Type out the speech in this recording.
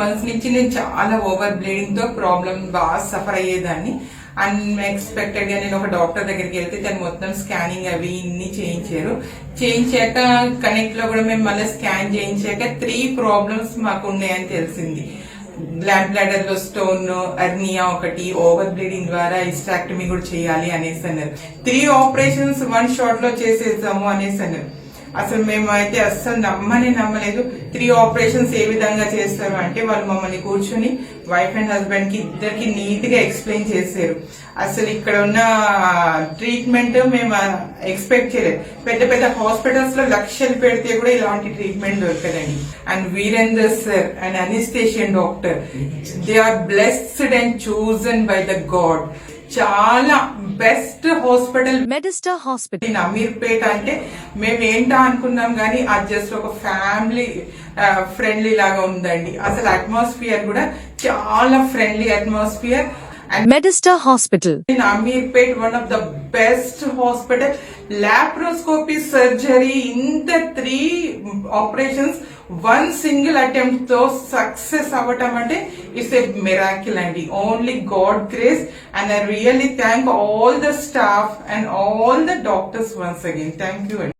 Months నుంచి నేను చాలా ఓవర్ బ్లీడింగ్ తో ప్రాబ్లం బాగా సఫర్ అయ్యేదాన్ని. అన్ఎక్స్పెక్టెడ్ గా నేను ఒక డాక్టర్ దగ్గరికి వెళ్తే తను మొత్తం స్కానింగ్ అవి ఇన్ని చేయించాక కనెక్ట్ లో కూడా మేము మళ్ళీ స్కాన్ చేయించాక 3 ప్రాబ్లమ్స్ మాకు ఉన్నాయని తెలిసింది. బ్లాడర్ లో స్టోన్, అర్నియా ఒకటి, ఓవర్ బ్లీడింగ్ ద్వారా హిస్టాక్టమీ కూడా చేయాలి అనేసి అన్నారు. 3 ఆపరేషన్స్ 1 షాట్ లో చేసేద్దాము అనేసి అన్నారు. అసలు మేమైతే అస్సలు నమ్మలేదు. 3 ఆపరేషన్స్ ఏ విధంగా చేస్తారు అంటే వాళ్ళు మమ్మల్ని కూర్చొని వైఫ్ అండ్ హస్బెండ్ కి ఇద్దరికి నీట్ గా ఎక్స్ప్లెయిన్ చేశారు. అసలు ఇక్కడ ఉన్న ట్రీట్మెంట్ మేము ఎక్స్పెక్ట్ చేయలేదు. పెద్ద పెద్ద హాస్పిటల్స్ లో లక్షలు పెడితే కూడా ఇలాంటి ట్రీట్మెంట్ దొరకదండి. And Virender sir and anaesthesian doctor, they are blessed and chosen by the God. చాలా best hospital Medister hospital Ameerpet. అంటే మేము ఏంటా అనుకున్నాం గానీ అది జస్ట్ ఒక ఫ్యామిలీ ఫ్రెండ్లీ లాగా ఉందండి. అసలు అట్మాస్ఫియర్ కూడా చాలా friendly atmosphere. Medister hospital in Ameerpet, one of the best hospital. Laparoscopy surgery ఇంత 3 ఆపరేషన్స్ 1 సింగిల్ అటెంప్ట్ తో సక్సెస్ అవ్వటం అంటే ఇట్స్ ఎ మిరాకిల్ అండి. Only God grace. And I really thank all the staff and all the doctors once again. Thank you అండి.